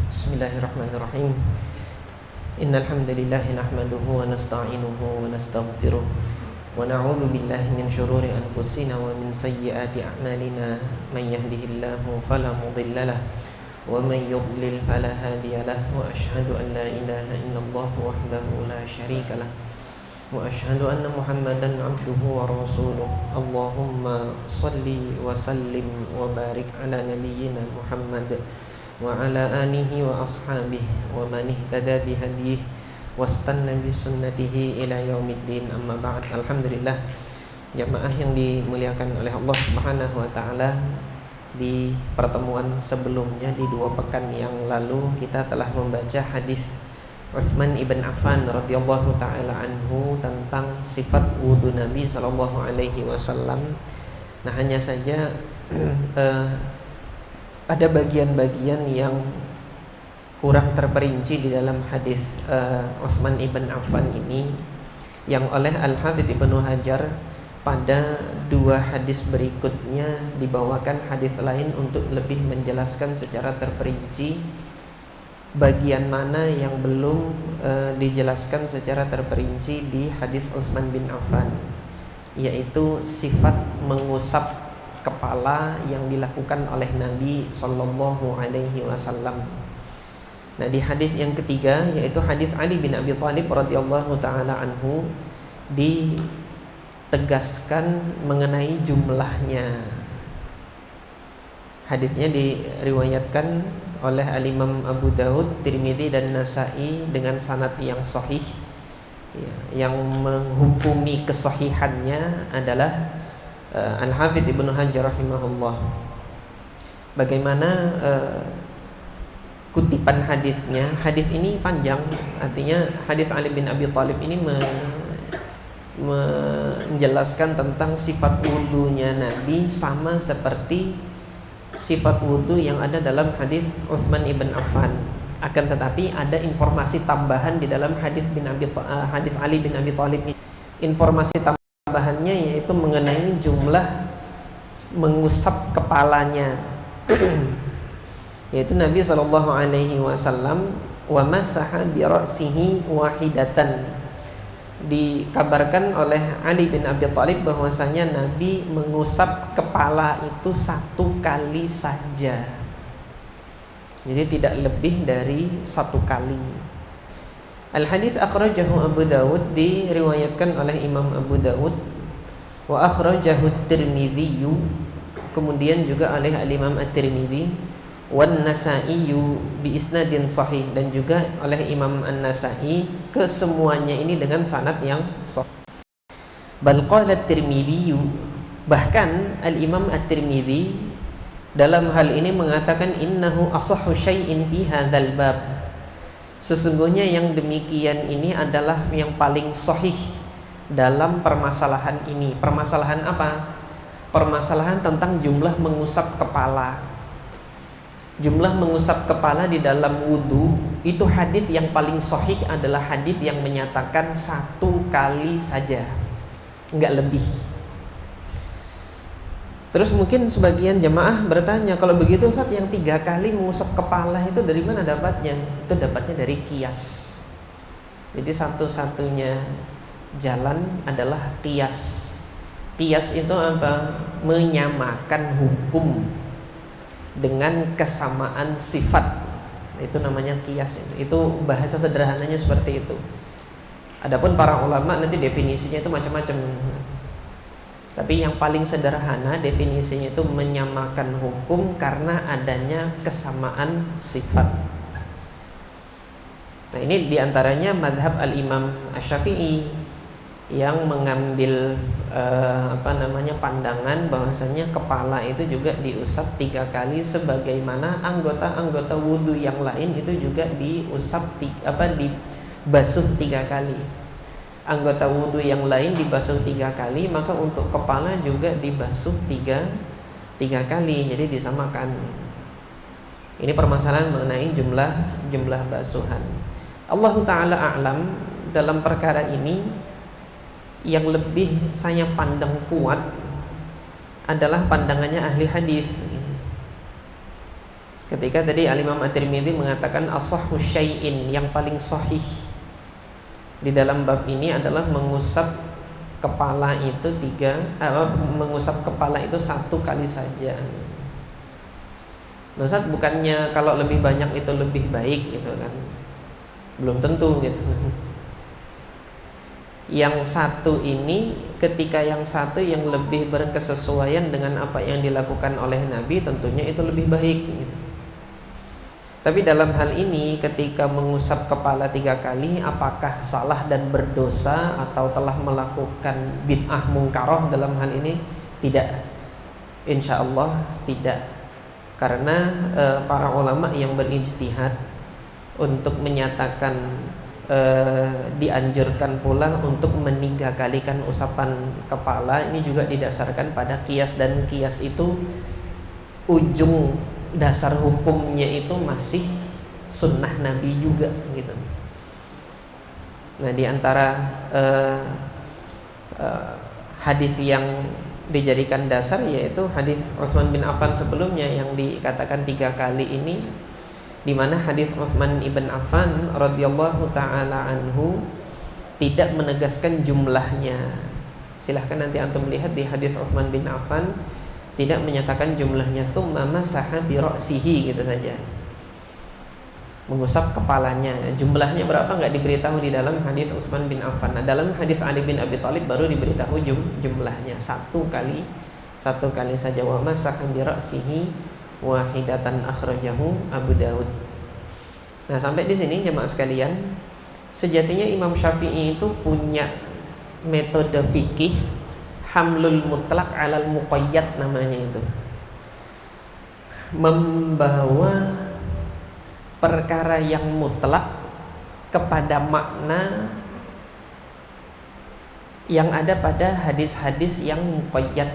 Bismillahirrahmanirrahim. Innal hamdalillah nahmaduhu wa nasta'inuhu wa nastaghfiruh wa na'udzu billahi min shururi anfusina wa min sayyiati a'malina. Man yahdihillahu fala mudilla lahu wa man yudlil fala hadiya lahu. Wa asyhadu an la ilaha illallah wahdahu la syarika lahu wa asyhadu anna Muhammadan 'abduhu wa rasuluh. Allahumma shalli wa sallim wa barik ala nabiyyina Muhammad wa ala alihi wa ashabihi wa man ihtada bihadihi wastanna bi sunnatihi ila yaumiddin. Amma ba'd. Alhamdulillah, jamaah yang dimuliakan oleh Allah Subhanahu wa taala, di pertemuan sebelumnya di 2 pekan yang lalu kita telah membaca hadis Utsman ibn Affan radhiyallahu taala anhu tentang sifat wudu Nabi sallallahu alaihi wasallam. Nah, hanya saja ada bagian-bagian yang kurang terperinci di dalam hadis Utsman ibn Affan ini, yang oleh Al-Hafidz Ibnu Hajar pada 2 hadis berikutnya dibawakan hadis lain untuk lebih menjelaskan secara terperinci bagian mana yang belum dijelaskan secara terperinci di hadis Utsman bin Affan, yaitu sifat mengusap kepala yang dilakukan oleh Nabi sallallahu alaihi wasallam. Nah, di hadis yang ketiga, yaitu hadis Ali bin Abi Thalib radhiyallahu taala anhu, ditegaskan mengenai jumlahnya. Hadisnya diriwayatkan oleh Al-Imam Abu Daud, Tirmidzi dan Nasa'i dengan sanad yang sahih. Yang menghukumi kesahihannya adalah Al-Hafidz Ibnu Hajar rahimahullah. Bagaimana kutipan hadisnya? Hadis ini panjang, artinya hadis Ali bin Abi Thalib ini menjelaskan tentang sifat wudunya Nabi sama seperti sifat wudu yang ada dalam hadis Utsman ibn Affan. Akan tetapi ada informasi tambahan di dalam hadis Ali bin Abi Thalib. Informasi tambahannya yaitu mengenai jumlah mengusap kepalanya. Yaitu Nabi sallallahu alaihi wasallam wa masaha bi ra'sihi wahidatan. Dikabarkan oleh Ali bin Abi Thalib bahwasanya Nabi mengusap kepala itu 1 kali saja. Jadi tidak lebih dari 1 kali. Al-hadits akhrajahu Abu Dawud, diriwayatkan oleh Imam Abu Dawud, wa akhrajahu Tirmidzi, kemudian juga oleh Al-Imam At-Tirmidzi, wan Nasa'i bi isnadin sahih, dan juga oleh Imam An-Nasa'i, kesemuanya ini dengan sanad yang sahih. Bal qala At-Tirmidzi, bahkan Al-Imam At-Tirmidzi dalam hal ini mengatakan innahu asahhu syai'in fi hadzal bab. Sesungguhnya yang demikian ini adalah yang paling sahih dalam permasalahan ini. Permasalahan apa? Permasalahan tentang jumlah mengusap kepala. Jumlah mengusap kepala di dalam wudu, itu hadis yang paling sahih adalah hadis yang menyatakan 1 kali saja, enggak lebih. Terus mungkin sebagian jemaah bertanya, kalau begitu Ustaz, yang 3 kali mengusap kepala itu dari mana dapatnya? Itu dapatnya dari qiyas. Jadi satu-satunya jalan adalah qiyas. Qiyas itu apa? Menyamakan hukum dengan kesamaan sifat. Itu namanya qiyas. Itu bahasa sederhananya seperti itu. Adapun para ulama nanti definisinya itu macam-macam. Tapi yang paling sederhana definisinya itu menyamakan hukum karena adanya kesamaan sifat. Nah, ini diantaranya madhab Al-Imam Asy-Syafi'i yang mengambil pandangan bahwasanya kepala itu juga diusap 3 kali, sebagaimana anggota-anggota wudu yang lain itu juga diusap dibasuh 3 kali. Anggota wudu yang lain dibasuh 3 kali, maka untuk kepala juga dibasuh 3 kali. Jadi disamakan. Ini permasalahan mengenai jumlah basuhan. Allah Ta'ala a'lam. Dalam perkara ini yang lebih saya pandang kuat adalah pandangannya ahli hadis. Ketika tadi Al-Imam At-Tirmidzi mengatakan ashahhu syai'in, yang paling sahih di dalam bab ini adalah mengusap kepala itu mengusap kepala itu 1 kali saja. Nah, Ustaz, bukannya kalau lebih banyak itu lebih baik gitu kan? Belum tentu gitu. Yang satu ini, ketika yang satu yang lebih berkesesuaian dengan apa yang dilakukan oleh Nabi, tentunya itu lebih baik gitu. Tapi dalam hal ini ketika mengusap kepala 3 kali, apakah salah dan berdosa atau telah melakukan bid'ah mungkaroh dalam hal ini? Tidak, insya Allah tidak. Karena para ulama yang berijtihad untuk menyatakan dianjurkan pula untuk meninggalkan usapan kepala, ini juga didasarkan pada qiyas, dan qiyas itu ujung dasar hukumnya itu masih sunnah Nabi juga gitu. Nah, di antara hadis yang dijadikan dasar yaitu hadis Utsman bin Affan sebelumnya yang dikatakan 3 kali ini, di mana hadis Utsman ibn Affan radhiyallahu taala anhu tidak menegaskan jumlahnya. Silahkan nanti antum lihat di hadis Utsman bin Affan, tidak menyatakan jumlahnya, tsumma masaha bi ra'sihi gitu saja, mengusap kepalanya. Jumlahnya berapa nggak diberitahu di dalam hadis Utsman bin Affan. Nah, dalam hadis Ali bin Abi Thalib baru diberitahu jumlahnya 1 kali saja. Wa masaha bi ra'sihi wahidatan, akhrajahu Abu Daud. Nah, sampai di sini jemaah sekalian, sejatinya Imam Syafi'i itu punya metode fikih hamlul mutlak alal muqayyad namanya itu. Membawa perkara yang mutlak kepada makna yang ada pada hadis-hadis yang muqayyad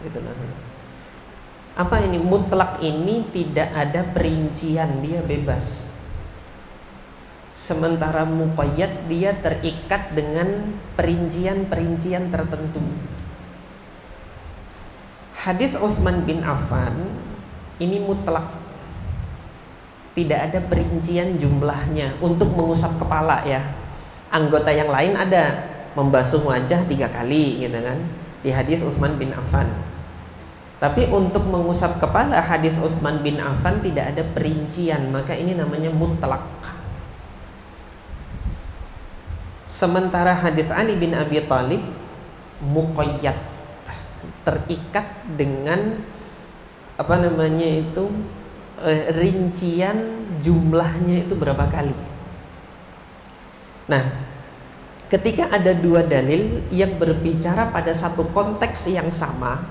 gitu namanya. Apa ini? Mutlak ini tidak ada perincian, dia bebas. Sementara muqayyad dia terikat dengan perincian-perincian tertentu. Hadis Utsman bin Affan ini mutlak, tidak ada perincian jumlahnya untuk mengusap kepala ya. Anggota yang lain ada membasuh wajah 3 kali gitu kan di hadis Utsman bin Affan. Tapi untuk mengusap kepala hadis Utsman bin Affan tidak ada perincian, maka ini namanya mutlak. Sementara hadis Ali bin Abi Thalib muqayyad, terikat dengan rincian jumlahnya itu berapa kali. Nah, ketika ada 2 dalil yang berbicara pada satu konteks yang sama,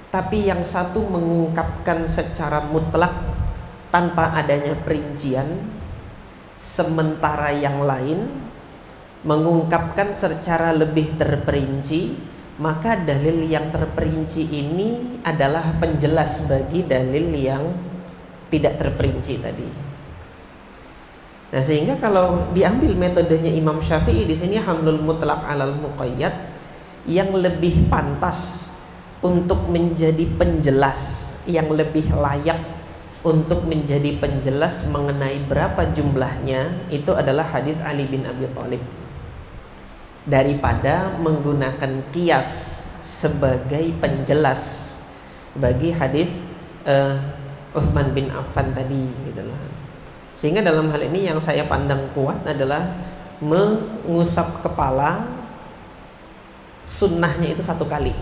tapi yang satu mengungkapkan secara mutlak tanpa adanya perincian, sementara yang lain mengungkapkan secara lebih terperinci, maka dalil yang terperinci ini adalah penjelas bagi dalil yang tidak terperinci tadi. Nah, sehingga kalau diambil metodenya Imam Syafi'i di sini hamlul mutlak alal muqayyad, yang lebih pantas untuk menjadi penjelas, yang lebih layak untuk menjadi penjelas mengenai berapa jumlahnya, itu adalah hadis Ali bin Abi Thalib, daripada menggunakan qiyas sebagai penjelas bagi hadis Utsman bin Affan tadi gitu loh. Sehingga dalam hal ini yang saya pandang kuat adalah mengusap kepala sunnahnya itu 1 kali,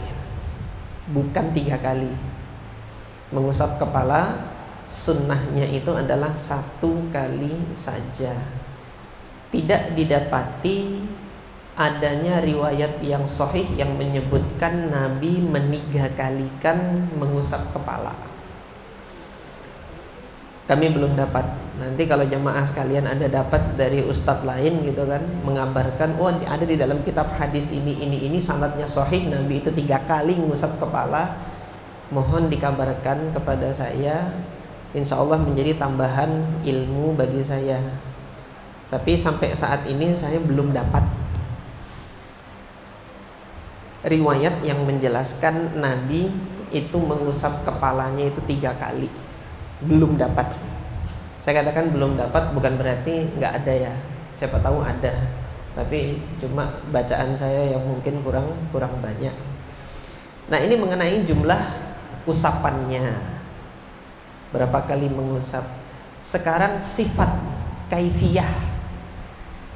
bukan 3 kali. Mengusap kepala sunnahnya itu adalah 1 kali saja. Tidak didapati adanya riwayat yang sahih yang menyebutkan Nabi 3 kalikan mengusap kepala. Kami belum dapat. Nanti kalau jemaah sekalian ada dapat dari ustadz lain gitu kan, mengabarkan, oh ada di dalam kitab hadis ini sanadnya sahih Nabi itu 3 kali mengusap kepala, mohon dikabarkan kepada saya. Insya Allah menjadi tambahan ilmu bagi saya. Tapi sampai saat ini saya belum dapat riwayat yang menjelaskan Nabi itu mengusap kepalanya itu 3 kali. belum dapat. Saya katakan belum dapat bukan berarti nggak ada ya, siapa tahu ada, tapi cuma bacaan saya yang mungkin kurang banyak. Nah, ini mengenai jumlah usapannya, berapa kali mengusap. Sekarang sifat kaifiyah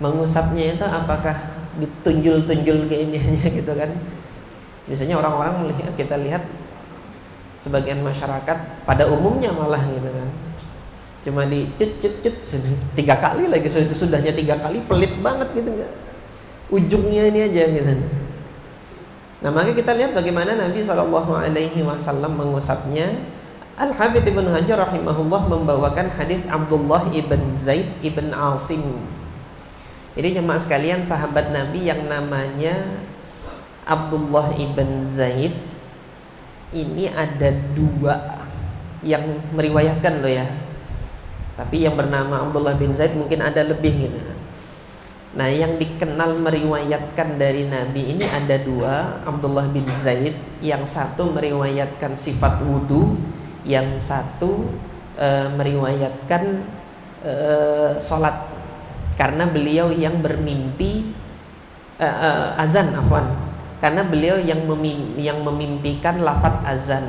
mengusapnya itu apakah ditunjul-tunjul ke ininya gitu kan. Biasanya orang-orang melihat, kita lihat sebagian masyarakat pada umumnya malah gitu kan, cuma di cut 3 kali lagi, sudahnya 3 kali pelit banget gitu, enggak ujungnya ini aja gitu. Nah, maka kita lihat bagaimana Nabi SAW mengusapnya. Al-Hafidz Ibnu Hajar rahimahullah membawakan hadis Abdullah ibn Zaid ibn Asim. Jadi jemaah sekalian, sahabat Nabi yang namanya Abdullah ibn Zaid ini ada 2 yang meriwayatkan loh ya. Tapi yang bernama Abdullah bin Zaid mungkin ada lebih gitu. Nah, yang dikenal meriwayatkan dari Nabi ini ada 2, Abdullah bin Zaid. Yang satu meriwayatkan sifat wudu, yang satu meriwayatkan sholat. Karena beliau yang bermimpi azan, karena beliau yang memimpikan lafaz azan.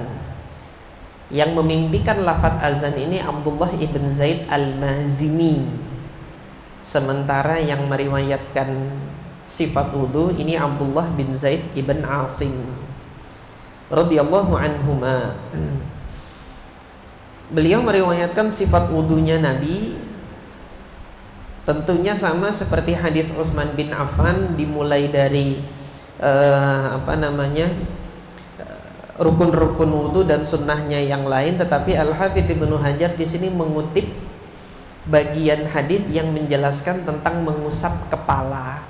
Yang memimpikan lafaz azan ini Abdullah ibn Zaid al-Mazini. Sementara yang meriwayatkan sifat wudu ini Abdullah bin Zaid ibn Asim radhiyallahu anhuma. Beliau meriwayatkan sifat wudunya Nabi tentunya sama seperti hadis Utsman bin Affan, dimulai dari rukun-rukun wudu dan sunnahnya yang lain. Tetapi Al-Hafidz Ibnu Hajar di sini mengutip bagian hadis yang menjelaskan tentang mengusap kepala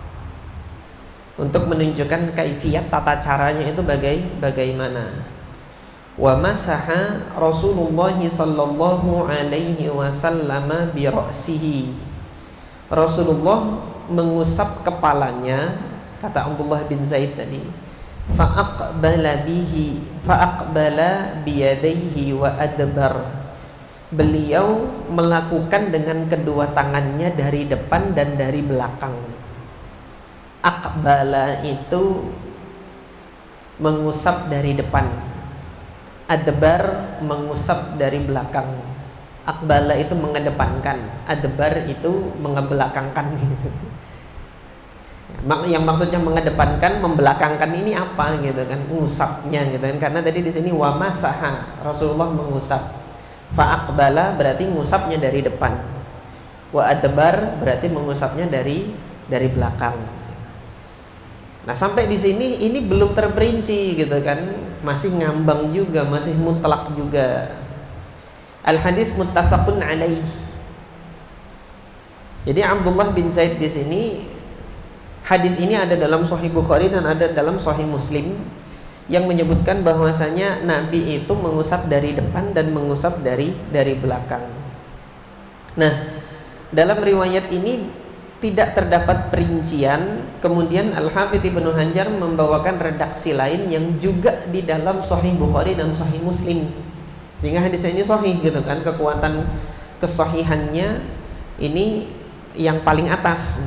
untuk menunjukkan kaifiyat, tata caranya itu bagaimana. Wa masaha Rasulullah sallallahu alaihi wasallam bi ra'sihi. Rasulullah mengusap kepalanya, kata Abdullah bin Zaid tadi. Fa'aqbala biyadaihi wa adbar. Beliau melakukan dengan kedua tangannya dari depan dan dari belakang. Aqbala itu mengusap dari depan, adbar mengusap dari belakang. Aqbala itu mengedepankan, adbar itu mengebelakangkan gitu. Yang maksudnya mengedepankan, membelakangkan ini apa gitu kan, mengusapnya gitu kan. Karena tadi di sini wa masaha, Rasulullah mengusap. Fa'aqbala berarti mengusapnya dari depan. Wa adbar berarti mengusapnya dari belakang. Nah, sampai di sini ini belum terperinci gitu kan, masih ngambang juga, masih mutlak juga. Al-hadis muttafaqun alaih. Jadi Abdullah bin Zaid di sini, hadis ini ada dalam Sahih Bukhari dan ada dalam Sahih Muslim yang menyebutkan bahwasanya Nabi itu mengusap dari depan dan mengusap dari belakang. Nah, dalam riwayat ini tidak terdapat perincian. Kemudian Al-Hafidz Ibnu Hajar membawakan redaksi lain yang juga di dalam Sahih Bukhari dan Sahih Muslim, sehingga hadis ini sahih gitu kan, kekuatan kesahihannya ini yang paling atas.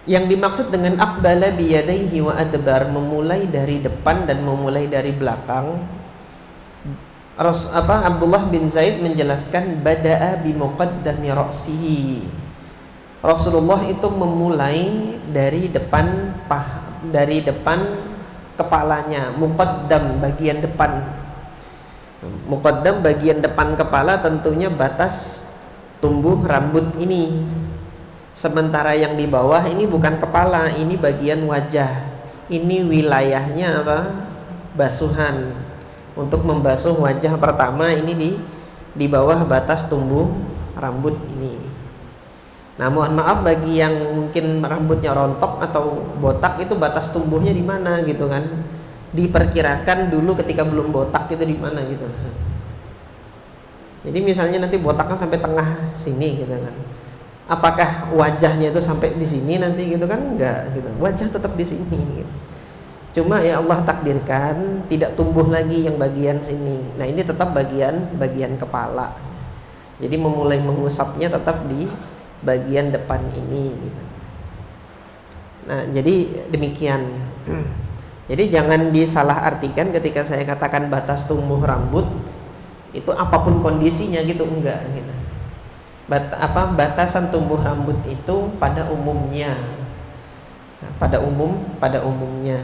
Yang dimaksud dengan aqbala biyadaihi wa adbar, memulai dari depan dan memulai dari belakang, Abdullah bin Zaid menjelaskan bada'a bi muqaddami ra'sihi. Rasulullah itu memulai dari depan kepalanya, muqaddam bagian depan. Muqaddam bagian depan kepala tentunya batas tumbuh rambut ini. Sementara yang di bawah ini bukan kepala, ini bagian wajah. Ini wilayahnya basuhan. Untuk membasuh wajah pertama ini di bawah batas tumbuh rambut ini. Nah, mohon maaf bagi yang mungkin rambutnya rontok atau botak, itu batas tumbuhnya di mana gitu kan. Diperkirakan dulu ketika belum botak itu di mana gitu. Jadi misalnya nanti botaknya sampai tengah sini gitu kan. Apakah wajahnya itu sampai di sini nanti gitu kan? Enggak gitu. Wajah tetap di sini gitu. Cuma ya Allah takdirkan tidak tumbuh lagi yang bagian sini. Nah ini tetap bagian kepala. Jadi memulai mengusapnya tetap di bagian depan ini gitu. Nah jadi demikian. Jadi jangan disalahartikan ketika saya katakan batas tumbuh rambut itu apapun kondisinya gitu, enggak gitu. Batasan tumbuh rambut itu pada umumnya. Nah, pada umumnya.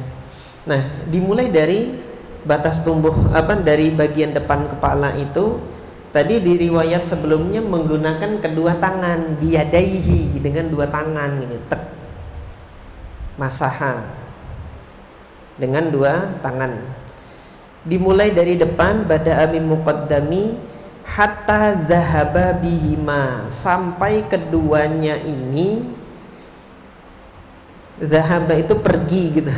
Nah, dimulai dari batas tumbuh dari bagian depan kepala itu tadi di riwayat sebelumnya menggunakan kedua tangan, biyadaihi, dengan dua tangan gitu. Masaha dengan dua tangan. Dimulai dari depan bada'a min muqaddami hatta dhahaba bihima, sampai keduanya ini, dhahaba itu pergi gitu.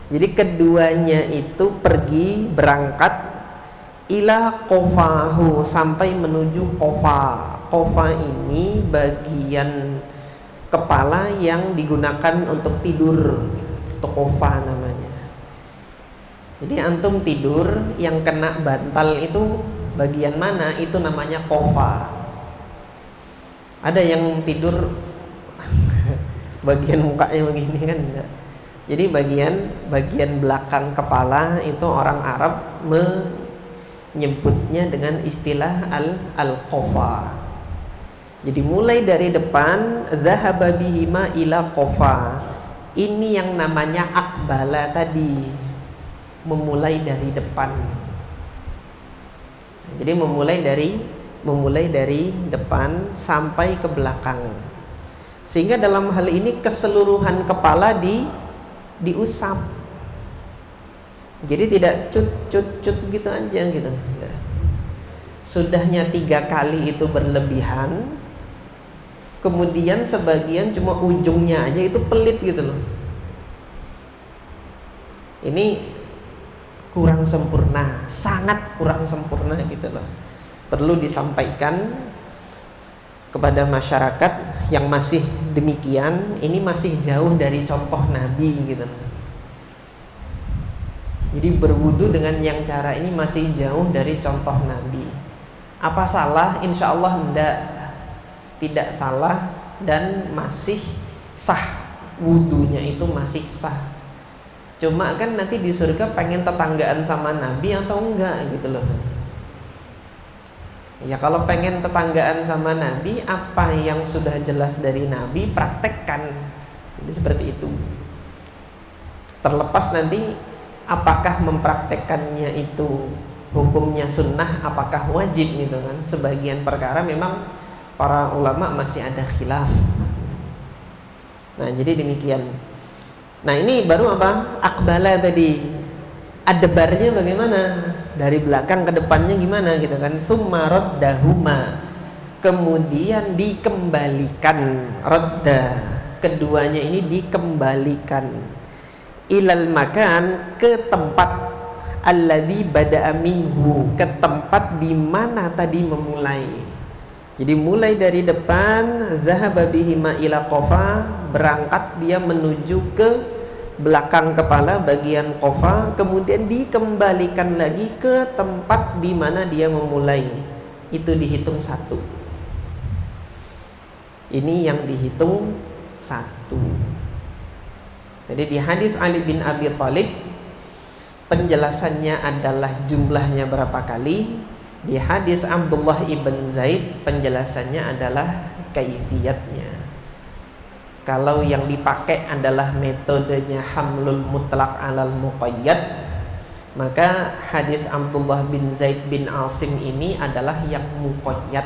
Jadi keduanya itu pergi, berangkat, ila qafahu, sampai menuju qafa. Qafa ini bagian kepala yang digunakan untuk tidur, itu qafa namanya. Jadi antum tidur yang kena bantal itu bagian mana? Itu namanya qafa. Ada yang tidur bagian mukanya begini kan enggak. Jadi bagian belakang kepala itu orang Arab menyebutnya dengan istilah al-qafa. Jadi mulai dari depan dhahaba bihima ila qafa. Ini yang namanya akbala tadi, memulai dari depan. Jadi memulai dari depan sampai ke belakang. Sehingga dalam hal ini keseluruhan kepala diusap. Jadi tidak cut gitu aja gitu. Sudahnya 3 kali itu berlebihan. Kemudian sebagian cuma ujungnya aja itu pelit gitu loh. Ini kurang sempurna, sangat kurang sempurna gitu loh. Perlu disampaikan kepada masyarakat yang masih demikian, ini masih jauh dari contoh Nabi gitu. Jadi berwudu dengan yang cara ini masih jauh dari contoh Nabi. Apa salah? Insya Allah tidak salah dan masih sah, wudunya itu masih sah. Cuma kan nanti di surga pengen tetanggaan sama Nabi atau enggak gitu loh. Ya kalau pengen tetanggaan sama Nabi, apa yang sudah jelas dari Nabi praktekkan. Jadi seperti itu. Terlepas nanti apakah mempraktekkannya itu hukumnya sunnah, apakah wajib gitu kan. Sebagian perkara memang para ulama masih ada khilaf. Nah jadi demikian. Nah ini baru apa? Akbala tadi. Adbarnya bagaimana? Dari belakang ke depannya gimana gitu kan? Summa raddahuma, kemudian dikembalikan. Radda, keduanya ini dikembalikan ilal makan, ke tempat alladzi bada'a minhu, ke tempat di mana tadi memulai. Jadi mulai dari depan, zahaba bihima ila qafa, berangkat dia menuju ke belakang kepala bagian qafa, kemudian dikembalikan lagi ke tempat di mana dia memulai. Itu dihitung 1. Ini yang dihitung 1. Jadi di hadis Ali bin Abi Thalib penjelasannya adalah jumlahnya berapa kali. Di hadis Abdullah ibn Zaid penjelasannya adalah kaifiyatnya. Kalau yang dipakai adalah metodenya hamlul mutlaq alal muqayyad, maka hadis Abdullah bin Zaid bin Asim ini adalah yang muqayyad,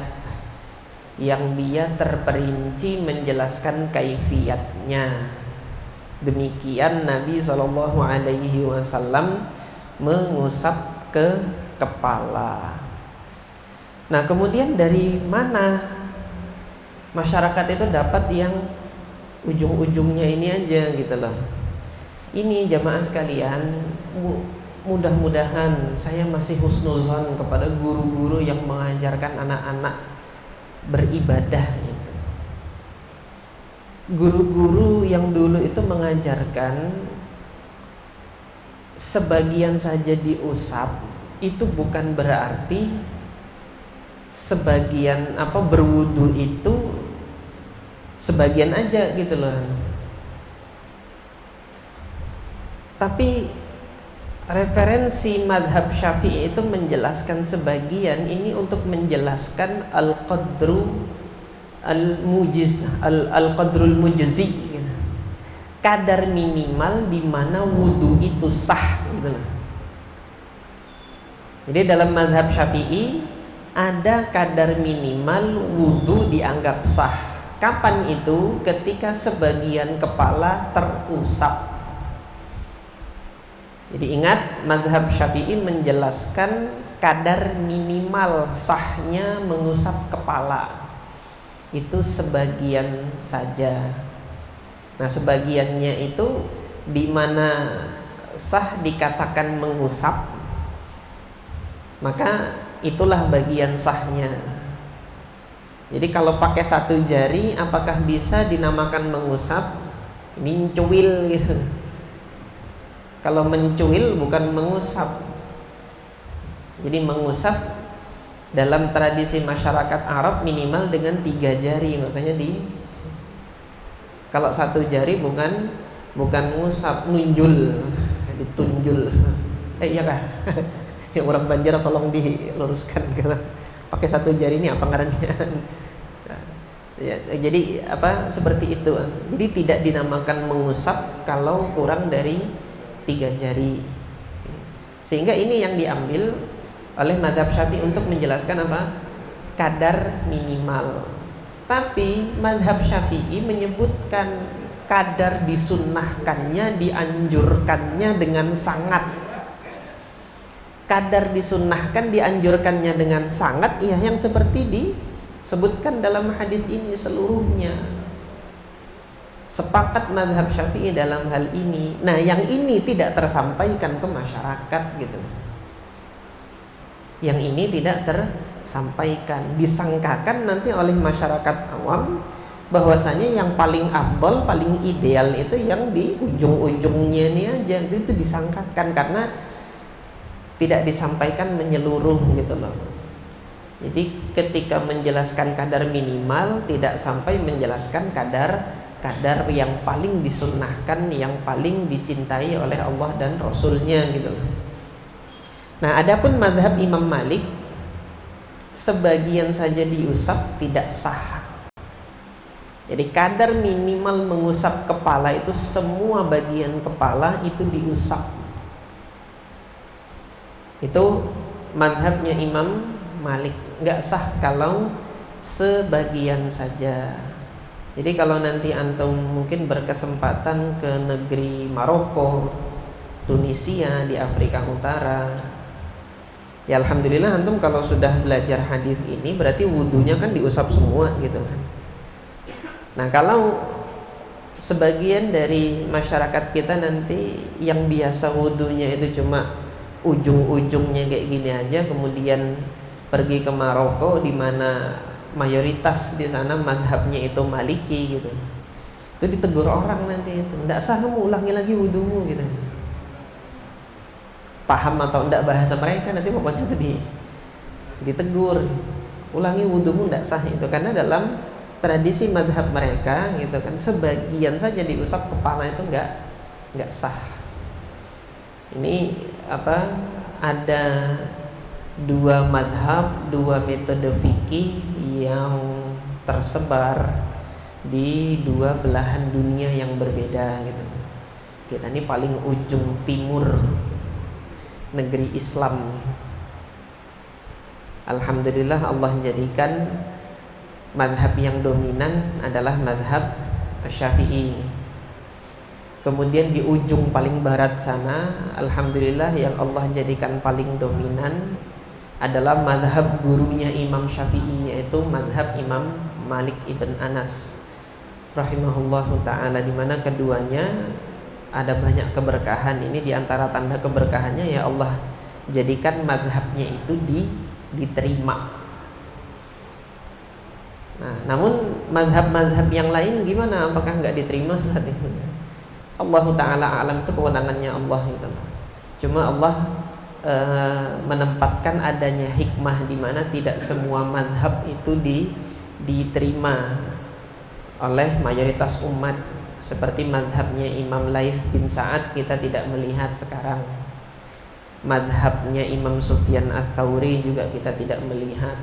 yang dia terperinci menjelaskan kaifiyatnya. Demikian Nabi SAW mengusap ke kepala. Nah kemudian dari mana masyarakat itu dapat yang ujung-ujungnya ini aja gitu loh. Ini jamaah sekalian, mudah-mudahan saya masih husnuzon kepada guru-guru yang mengajarkan anak-anak beribadah gitu. Guru-guru yang dulu itu mengajarkan sebagian saja diusap itu bukan berarti sebagian berwudu itu sebagian aja gitu loh. Tapi referensi madhab Syafi'i itu menjelaskan sebagian ini untuk menjelaskan al-qadru al-mujiz, al-qadrul mujzi gitu. Kadar minimal di mana wudu itu sah gitu loh. Jadi dalam madhab Syafi'i ada kadar minimal wudu dianggap sah. Kapan itu? Ketika sebagian kepala terusap. Jadi ingat, madhab Syafi'i menjelaskan kadar minimal sahnya mengusap kepala itu sebagian saja. Nah, sebagiannya itu di mana sah dikatakan mengusap, maka itulah bagian sahnya. Jadi kalau pakai satu jari, apakah bisa dinamakan mengusap? Ini cuil gitu. Kalau mencuil bukan mengusap. Jadi mengusap dalam tradisi masyarakat Arab minimal dengan 3 jari. Makanya kalau satu jari bukan mengusap, nunjul, ditunjul. Iya kah? Yang orang Banjar tolong diluruskan karena pakai satu jari ini apa ngarannya? Ya, jadi seperti itu. Jadi tidak dinamakan mengusap kalau kurang dari 3 jari. Sehingga ini yang diambil oleh madhab Syafi'i untuk menjelaskan kadar minimal. Tapi madhab Syafi'i menyebutkan kadar disunnahkannya, dianjurkannya dengan sangat. Kadar disunnahkan, dianjurkannya dengan sangat, yang seperti disebutkan dalam hadis ini seluruhnya. Sepakat madhab Syafi'i dalam hal ini. Nah, yang ini tidak tersampaikan ke masyarakat gitu. Yang ini tidak tersampaikan, disangkakan nanti oleh masyarakat awam bahwasanya yang paling afdal, paling ideal itu yang di ujung-ujungnya ini aja. Itu disangkakan karena tidak disampaikan menyeluruh gitu loh. Jadi ketika menjelaskan kadar minimal tidak sampai menjelaskan kadar yang paling disunnahkan, yang paling dicintai oleh Allah dan Rasulnya gitu. Nah, adapun madhab Imam Malik, sebagian saja diusap tidak sah. Jadi kadar minimal mengusap kepala itu semua bagian kepala itu diusap. Itu madhabnya Imam Malik, nggak sah kalau sebagian saja. Jadi kalau nanti antum mungkin berkesempatan ke negeri Maroko, Tunisia di Afrika Utara, ya alhamdulillah antum kalau sudah belajar hadis ini berarti wudunya kan diusap semua gitu kan. Nah, kalau sebagian dari masyarakat kita nanti yang biasa wudunya itu cuma ujung-ujungnya kayak gini aja, kemudian pergi ke Maroko di mana mayoritas di sana madhabnya itu Maliki gitu, itu ditegur orang nanti itu, nggak sah kamu ulangi lagi wudumu gitu. Paham atau enggak bahasa mereka nanti pokoknya itu ditegur, ulangi wudumu nggak sah itu, karena dalam tradisi madhab mereka gitu kan sebagian saja diusap kepala itu nggak sah. Ini ada dua madhab, dua metode fikih yang tersebar di dua belahan dunia yang berbeda gitu. Kita ini paling ujung timur negeri Islam. Alhamdulillah Allah jadikan madhab yang dominan adalah madhab Syafi'i. Kemudian di ujung paling barat sana, alhamdulillah yang Allah jadikan paling dominan adalah madhab gurunya Imam Syafi'i, yaitu madhab Imam Malik ibn Anas rahimahullahu ta'ala, di mana keduanya ada banyak keberkahan. Ini diantara tanda keberkahannya, ya Allah jadikan madhabnya itu diterima. Nah, namun madhab-madhab yang lain gimana? Apakah nggak diterima saat ini? Allah Ta'ala alam, itu kewenangannya Allah gitu. Cuma Allah menempatkan adanya hikmah di mana tidak semua madhab itu diterima oleh mayoritas umat. Seperti madhabnya Imam Laits bin Sa'ad kita tidak melihat sekarang. Madhabnya Imam Sufyan Ats-Tsauri juga kita tidak melihat.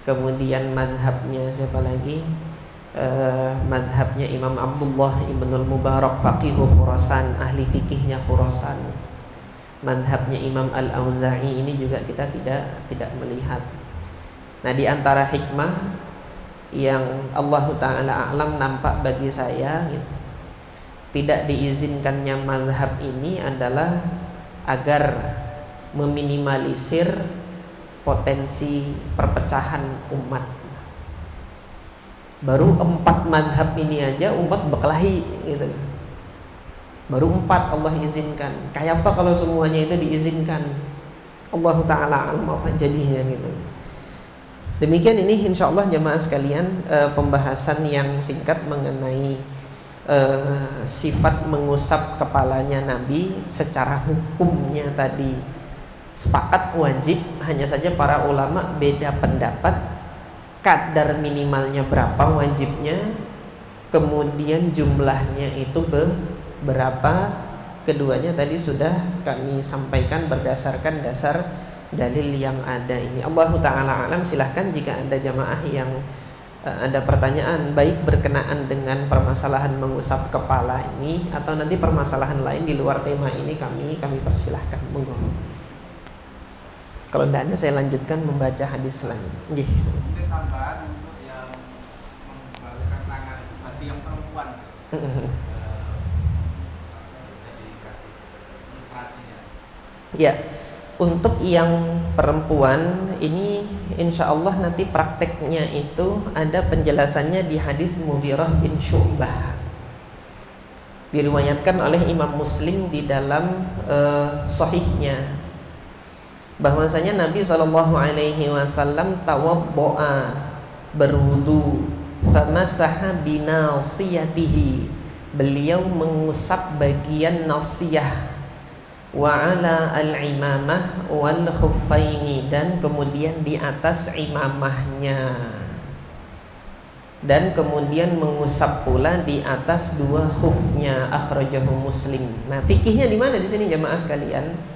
Kemudian madhabnya siapa lagi? Madhabnya Imam Abdullah Ibnul Mubarak Faqihu Khurasan, ahli fikihnya Khurasan. Madhabnya Imam Al-Auza'i ini juga kita tidak melihat. Nah, di antara hikmah yang Allah Ta'ala a'lam nampak bagi saya tidak diizinkannya mazhab ini adalah agar meminimalisir potensi perpecahan umat. Baru 4 mazhab ini aja umat berkelahi gitu. Baru 4 Allah izinkan. Kayak apa kalau semuanya itu diizinkan? Allah Ta'ala a'lam apa jadinya gitu. Demikian ini insya Allah jamaah sekalian pembahasan yang singkat mengenai sifat mengusap kepalanya Nabi. Secara hukumnya tadi sepakat wajib, hanya saja para ulama beda pendapat kadar minimalnya berapa wajibnya, kemudian jumlahnya itu berapa. Keduanya tadi sudah kami sampaikan berdasarkan dasar dalil yang ada ini. Allah Ta'ala alam. Silahkan jika ada jamaah yang ada pertanyaan baik berkenaan dengan permasalahan mengusap kepala ini atau nanti permasalahan lain di luar tema ini kami persilahkan. Monggo. Kalau tidak ada saya lanjutkan membaca hadis selanjutnya. Mungkin tambahan untuk yang membalikkan tangan bagi yang perempuan. Ya, untuk yang perempuan ini insya Allah nanti prakteknya itu ada penjelasannya di hadis Mughirah bin Syu'bah. Diriwayatkan oleh Imam Muslim di dalam sahihnya bahwasanya Nabi SAW tawaddo'a, berwudu, famasaha binasiyatihi, beliau mengusap bagian nasiyah, wa ala al-imamah wal khuffaini, dan kemudian di atas imamahnya, dan kemudian mengusap pula di atas 2 khufnya. Akhrajahu Muslim. Nah, fikihnya di mana di sini jamaah sekalian?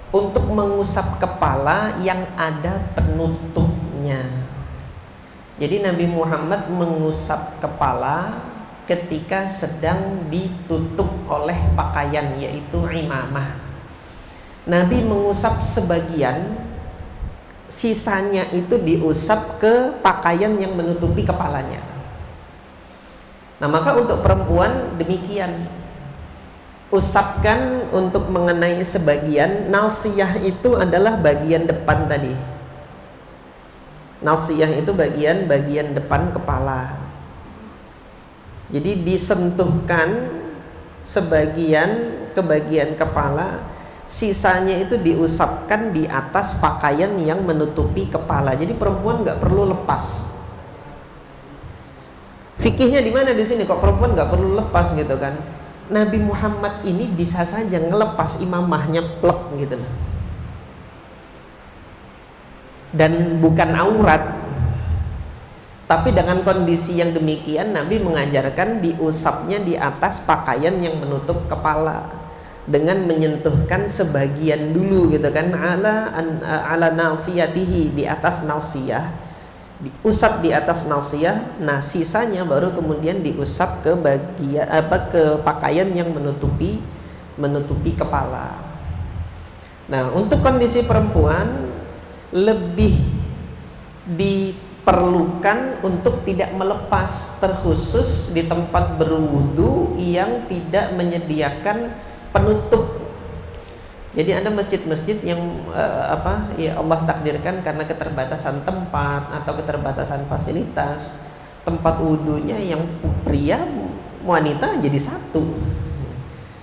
Untuk mengusap kepala yang ada penutupnya. Jadi Nabi Muhammad mengusap kepala ketika sedang ditutup oleh pakaian, yaitu imamah. Nabi mengusap sebagian, sisanya itu diusap ke pakaian yang menutupi kepalanya. Nah, maka untuk perempuan demikian, usapkan untuk mengenai sebagian. Nasiyah itu adalah bagian depan tadi. Nasiyah itu bagian depan kepala. Jadi disentuhkan sebagian ke bagian kepala, sisanya itu diusapkan di atas pakaian yang menutupi kepala. Jadi perempuan nggak perlu lepas. Fikihnya di mana di sini? Kok perempuan nggak perlu lepas gitu kan? Nabi Muhammad ini bisa saja ngelepas imamahnya plek gitu loh. Dan bukan aurat. Tapi dengan kondisi yang demikian Nabi mengajarkan diusapnya di atas pakaian yang menutup kepala dengan menyentuhkan sebagian dulu gitu kan, ala nasiyatihi, di atas nasiyah, diusap di atas nasiyah. Nah, sisanya baru kemudian diusap ke bagian ke pakaian yang menutupi kepala. Nah, untuk kondisi perempuan lebih diperlukan untuk tidak melepas, terkhusus di tempat berwudu yang tidak menyediakan penutup. Jadi ada masjid-masjid yang ya Allah takdirkan karena keterbatasan tempat atau keterbatasan fasilitas, tempat wudunya yang pria wanita jadi satu,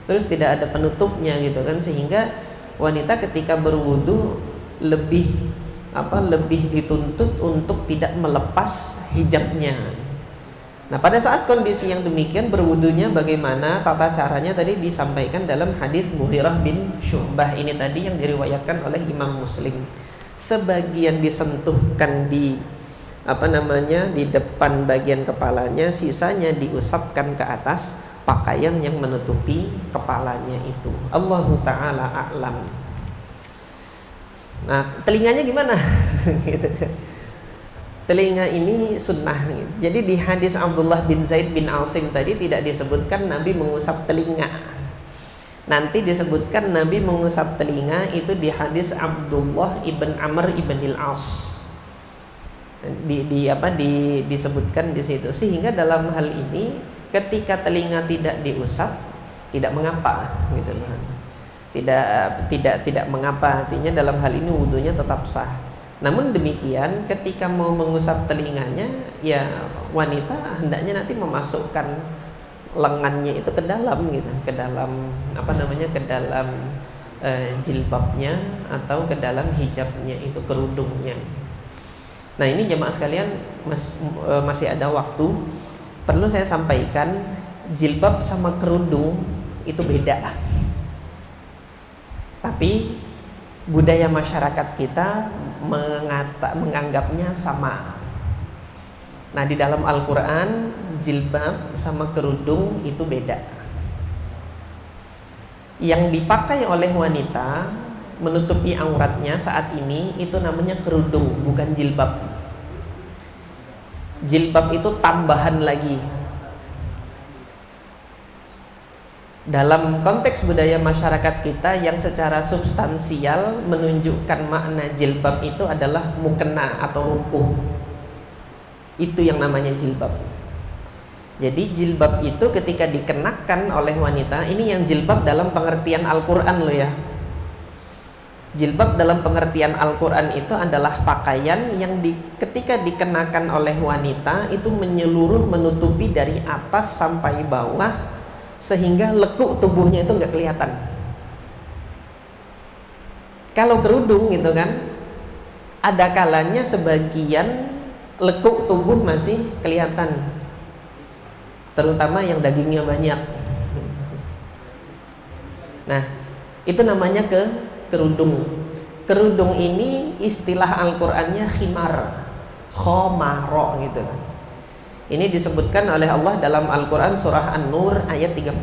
terus tidak ada penutupnya gitu kan, sehingga wanita ketika berwudu lebih dituntut untuk tidak melepas hijabnya. Nah, pada saat kondisi yang demikian berwudunya bagaimana, tata caranya tadi disampaikan dalam hadis Mughirah bin Syu'bah ini tadi yang diriwayatkan oleh Imam Muslim. Sebagian disentuhkan di di depan bagian kepalanya, sisanya diusapkan ke atas pakaian yang menutupi kepalanya itu. Allahu ta'ala a'lam. Nah, telinganya gimana? Gitu kan. Telinga ini sunnah. Jadi di hadis Abdullah bin Zaid bin Asim tadi tidak disebutkan Nabi mengusap telinga. Nanti disebutkan Nabi mengusap telinga itu di hadis Abdullah ibn Amr ibn al-As. Disebutkan di situ. Sehingga dalam hal ini ketika telinga tidak diusap tidak mengapa gitu loh. Tidak mengapa, artinya dalam hal ini wudunya tetap sah. Namun demikian ketika mau mengusap telinganya, ya wanita hendaknya nanti memasukkan lengannya itu ke dalam gitu, ke dalam ke dalam jilbabnya atau ke dalam hijabnya itu, kerudungnya. Nah, ini jemaah sekalian masih ada waktu, perlu saya sampaikan jilbab sama kerudung itu beda. Tapi budaya masyarakat kita menganggapnya sama. Nah, di dalam Al-Quran jilbab sama kerudung itu beda. Yang dipakai oleh wanita menutupi auratnya saat ini itu namanya kerudung, bukan jilbab. Jilbab itu tambahan lagi. Dalam konteks budaya masyarakat kita yang secara substansial menunjukkan makna jilbab itu adalah mukena atau rukuh. Itu yang namanya jilbab. Jadi jilbab itu ketika dikenakan oleh wanita, ini yang jilbab dalam pengertian Al-Quran loh ya. Jilbab dalam pengertian Al-Quran itu adalah pakaian yang ketika dikenakan oleh wanita itu menyeluruh, menutupi dari atas sampai bawah, sehingga lekuk tubuhnya itu nggak kelihatan. Kalau kerudung gitu kan, ada kalanya sebagian lekuk tubuh masih kelihatan, terutama yang dagingnya banyak. Nah, itu namanya kerudung. Kerudung ini istilah Al-Qur'annya khimar, khomaro gitu kan. Ini disebutkan oleh Allah dalam Al-Quran surah An-Nur ayat 31.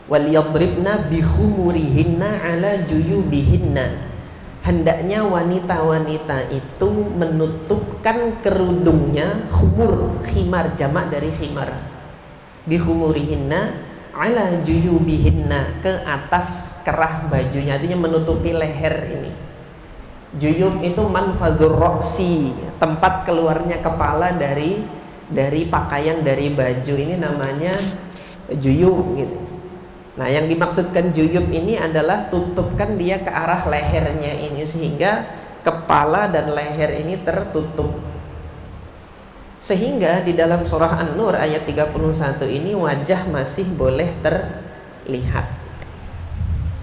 وَلْيَضْرِبْنَا بِخُمُرِهِنَّ عَلَى جُيُوبِهِنَّ. Hendaknya wanita-wanita itu menutupkan kerudungnya, khumur, khimar, jamak dari khimar. Bikhumurihinna ala juyubihinna, ke atas kerah bajunya, artinya menutupi leher ini. Juyub itu manfadzur roksi, tempat keluarnya kepala dari pakaian, dari baju, ini namanya juyub gitu. Nah, yang dimaksudkan juyub ini adalah tutupkan dia ke arah lehernya ini, sehingga kepala dan leher ini tertutup. Sehingga di dalam surah An-Nur ayat 31 ini wajah masih boleh terlihat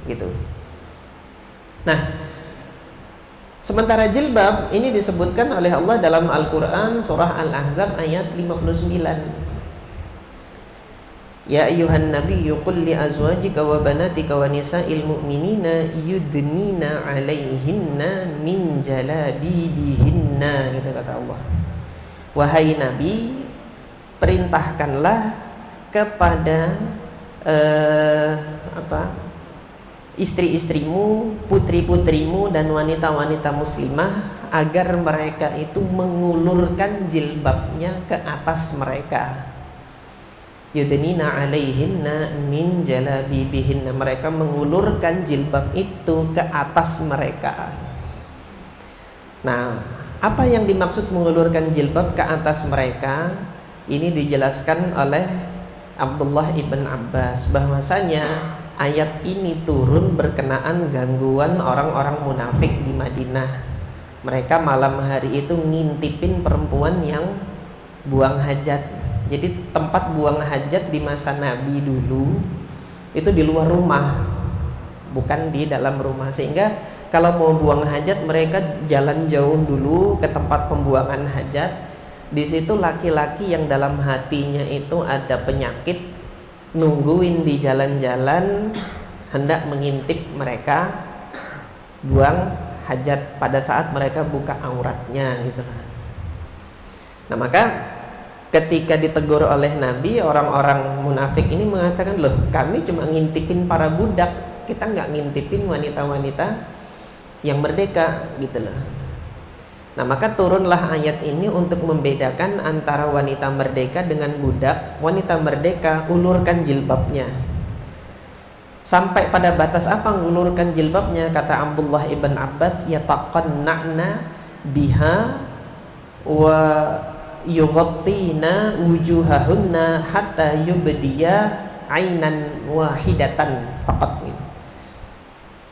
gitu. Nah, sementara jilbab ini disebutkan oleh Allah dalam Al-Quran surah Al-Ahzab ayat 59. Ya ayyuhan nabiyyu qul li azwajika wa banatika wa nisa'il mu'minina yudnina 'alaihinna min jalabibihinna, gitu kata Allah. Wahai Nabi, perintahkanlah kepada istri-istrimu, putri-putrimu dan wanita-wanita muslimah agar mereka itu mengulurkan jilbabnya ke atas mereka. Yudnina 'alaihinna min jalabibihinna, mereka mengulurkan jilbab itu ke atas mereka. Nah, apa yang dimaksud mengulurkan jilbab ke atas mereka? Ini dijelaskan oleh Abdullah ibn Abbas bahwasanya ayat ini turun berkenaan gangguan orang-orang munafik di Madinah. Mereka malam hari itu ngintipin perempuan yang buang hajat. Jadi tempat buang hajat di masa Nabi dulu itu di luar rumah, bukan di dalam rumah. Sehingga kalau mau buang hajat mereka jalan jauh dulu ke tempat pembuangan hajat. Di situ laki-laki yang dalam hatinya itu ada penyakit, nungguin di jalan-jalan, hendak mengintip mereka buang hajat pada saat mereka buka auratnya gitu. Nah maka ketika ditegur oleh Nabi, orang-orang munafik ini mengatakan, loh kami cuma ngintipin para budak, kita nggak ngintipin wanita-wanita yang merdeka gitu loh. Nah maka turunlah ayat ini untuk membedakan antara wanita merdeka dengan budak. Wanita merdeka ulurkan jilbabnya. Sampai pada batas apa ngulurkan jilbabnya? Kata Abdullah ibn Abbas, yataqanna'na biha wa yughattina wujuhahunna hatta yubdiya ainan wahidatan faqat.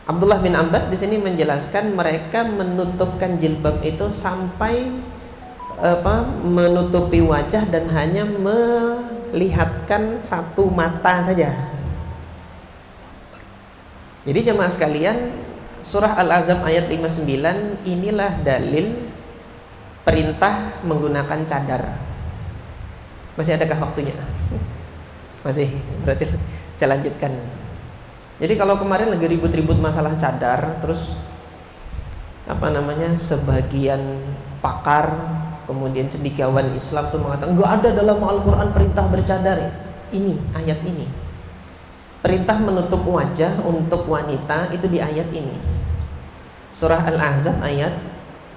Abdullah bin Abbas di sini menjelaskan mereka menutupkan jilbab itu sampai menutupi wajah dan hanya melihatkan satu mata saja. Jadi jemaah sekalian, surah Al-Ahzab ayat 59 inilah dalil perintah menggunakan cadar. Masih adakah waktunya? Masih, berarti saya lanjutkan. Jadi kalau kemarin lagi ribut-ribut masalah cadar, terus sebagian pakar kemudian cendekiawan Islam tuh mengatakan nggak ada dalam Al-Quran perintah bercadar. Ini ayat ini, perintah menutup wajah untuk wanita itu di ayat ini, surah Al-Ahzab ayat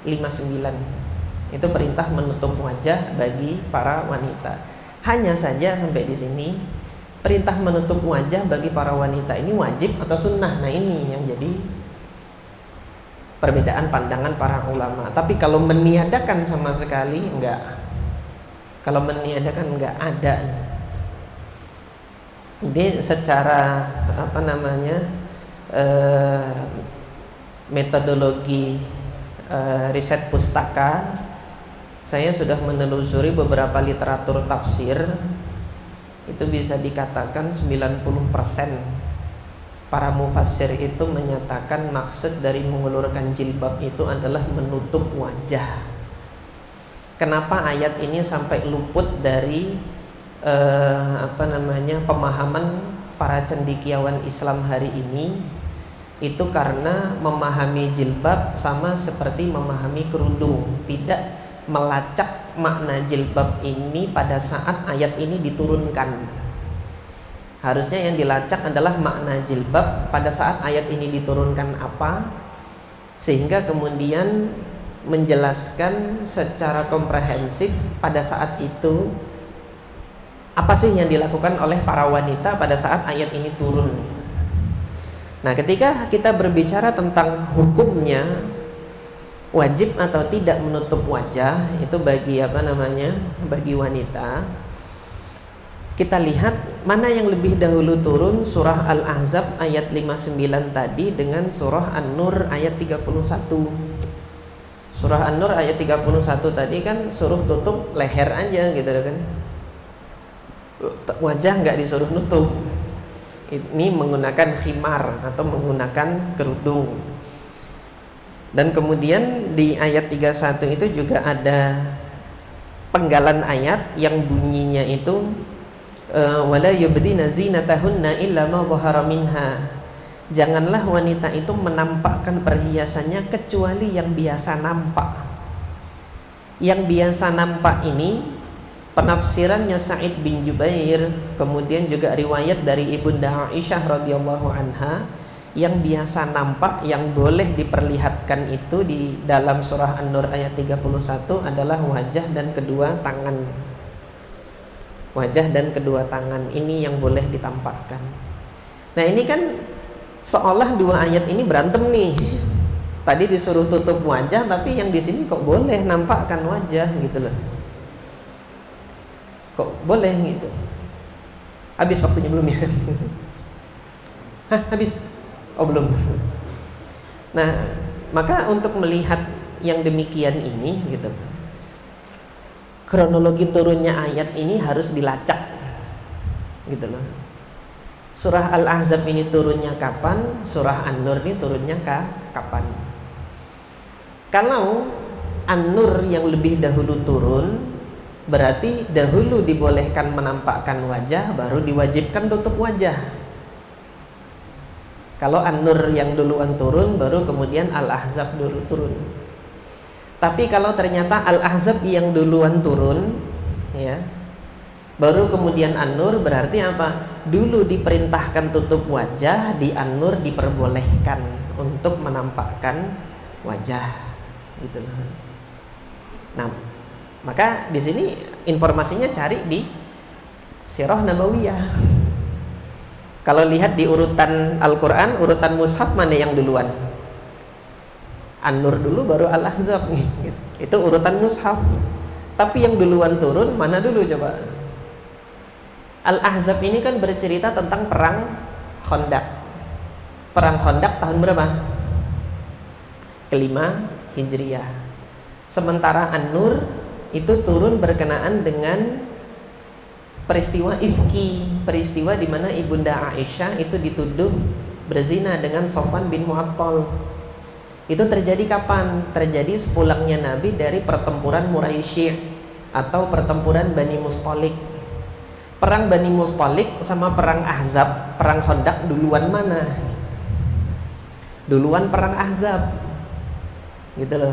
59. Itu perintah menutup wajah bagi para wanita. Hanya saja sampai di sini, perintah menutup wajah bagi para wanita ini wajib atau sunnah. Nah ini yang jadi perbedaan pandangan para ulama. Tapi kalau meniadakan sama sekali enggak. Kalau meniadakan enggak ada. Jadi secara metodologi riset pustaka, saya sudah menelusuri beberapa literatur tafsir. Itu bisa dikatakan 90% para mufassir itu menyatakan maksud dari mengulurkan jilbab itu adalah menutup wajah. Kenapa ayat ini sampai luput dari pemahaman para cendekiawan Islam hari ini? Itu karena memahami jilbab sama seperti memahami kerudung, tidak melacak makna jilbab ini pada saat ayat ini diturunkan. Harusnya yang dilacak adalah makna jilbab pada saat ayat ini diturunkan apa, sehingga kemudian menjelaskan secara komprehensif pada saat itu apa sih yang dilakukan oleh para wanita pada saat ayat ini turun. Nah, ketika kita berbicara tentang hukumnya wajib atau tidak menutup wajah itu bagi bagi wanita, kita lihat mana yang lebih dahulu turun, surah Al-Ahzab ayat 59 tadi dengan surah An-Nur ayat 31. Surah An-Nur ayat 31 tadi kan suruh tutup leher aja gitu kan, wajah nggak disuruh nutup. Ini menggunakan khimar atau menggunakan kerudung. Dan kemudian di ayat 31 itu juga ada penggalan ayat yang bunyinya itu wala yubdina zinatahunna illa ma dhahara minha. Janganlah wanita itu menampakkan perhiasannya kecuali yang biasa nampak. Yang biasa nampak ini penafsirannya Sa'id bin Jubair, kemudian juga riwayat dari Ibunda Aisyah radhiyallahu anha. Yang biasa nampak, yang boleh diperlihatkan itu di dalam surah An-Nur ayat 31 adalah wajah dan kedua tangan. Wajah dan kedua tangan ini yang boleh ditampakkan. Nah ini kan seolah dua ayat ini berantem nih. Tadi disuruh tutup wajah, tapi yang di sini kok boleh nampakkan wajah gitu loh. Kok boleh gitu? Habis waktunya belum ya? Hah, habis? Oh belum. Nah, maka untuk melihat yang demikian ini gitu, kronologi turunnya ayat ini harus dilacak gitu loh. Surah Al-Ahzab ini turunnya kapan? Surah An-Nur ini turunnya kapan? Kalau An-Nur yang lebih dahulu turun, berarti dahulu dibolehkan menampakkan wajah, baru diwajibkan tutup wajah. Kalau An-Nur yang duluan turun, baru kemudian Al-Ahzab dulu turun. Tapi kalau ternyata Al-Ahzab yang duluan turun, ya, baru kemudian An-Nur, berarti apa? Dulu diperintahkan tutup wajah, di An-Nur diperbolehkan untuk menampakkan wajah, gitu. Nah, maka di sini informasinya cari di Sirah Nabawiyah. Kalau lihat di urutan Al-Quran, urutan mushaf mana yang duluan? An-Nur dulu baru Al-Ahzab. Itu urutan mushaf. Tapi yang duluan turun mana dulu coba? Al-Ahzab ini kan bercerita tentang perang Khandaq. Perang Khandaq tahun berapa? Kelima Hijriah. Sementara An-Nur itu turun berkenaan dengan peristiwa Ifki, peristiwa di mana Ibunda Aisyah itu dituduh berzina dengan Sofwan bin Mu'attal. Itu terjadi kapan? Terjadi sepulangnya Nabi dari pertempuran Muraisy' atau pertempuran Bani Mustalik. Perang Bani Mustalik sama perang Ahzab, perang Khandaq duluan mana? Duluan perang Ahzab. Gitu loh.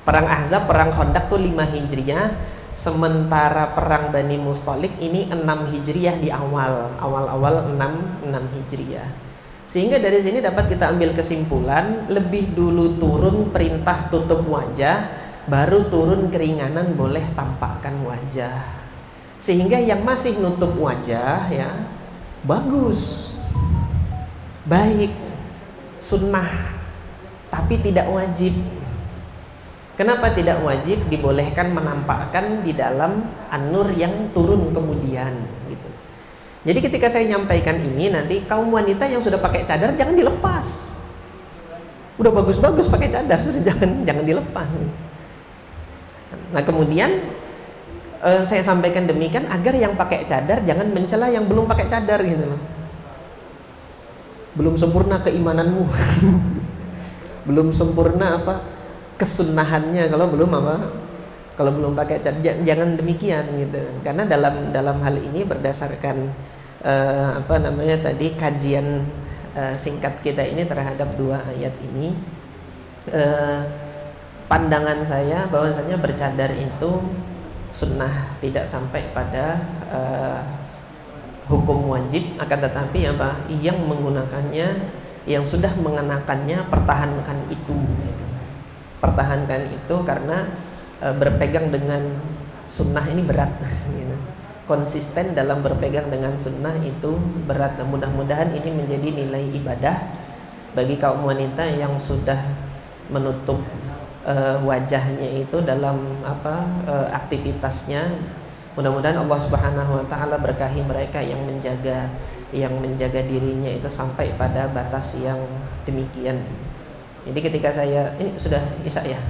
Perang Ahzab, perang Khandaq tuh 5 Hijriah. Sementara perang Bani Mustalik ini 6 Hijriah di awal-awal 6 Hijriah. Sehingga dari sini dapat kita ambil kesimpulan, lebih dulu turun perintah tutup wajah, baru turun keringanan boleh tampakkan wajah. Sehingga yang masih nutup wajah ya bagus, baik, sunnah, tapi tidak wajib. Kenapa tidak wajib? Dibolehkan menampakkan di dalam An-Nur yang turun kemudian gitu. Jadi ketika saya nyampaikan ini, nanti kaum wanita yang sudah pakai cadar jangan dilepas. Udah bagus-bagus pakai cadar, sudah jangan dilepas. Nah, kemudian saya sampaikan demikian agar yang pakai cadar jangan mencela yang belum pakai cadar gitu loh. Belum sempurna keimananmu. Belum sempurna apa? Kesunahannya kalau belum pakai cadar, jangan demikian gitu. Karena dalam hal ini berdasarkan kajian singkat kita ini terhadap 2 ayat ini, pandangan saya bahwasanya bercadar itu sunnah, tidak sampai pada hukum wajib. Akan tetapi yang menggunakannya, yang sudah mengenakannya, pertahankan itu gitu. Pertahankan itu karena berpegang dengan sunnah ini berat gitu. Konsisten dalam berpegang dengan sunnah itu berat. Nah, mudah-mudahan ini menjadi nilai ibadah bagi kaum wanita yang sudah menutup wajahnya itu dalam aktivitasnya. Mudah-mudahan Allah Subhanahu wa taala berkahi mereka yang menjaga dirinya itu sampai pada batas yang demikian. Jadi ketika saya ini sudah Isya ya.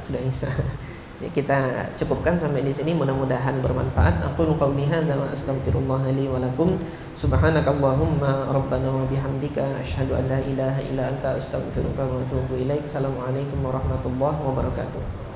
Sudah Isya. Ya, kita cukupkan sampai di sini, mudah-mudahan bermanfaat. Aqulu qouli hadza wa astaghfirullah li wa lakum. Subhanakallahumma rabbana wa bihamdika asyhadu an la ilaha illa anta astaghfiruka wa atubu ilaik. Assalamualaikum warahmatullahi wabarakatuh.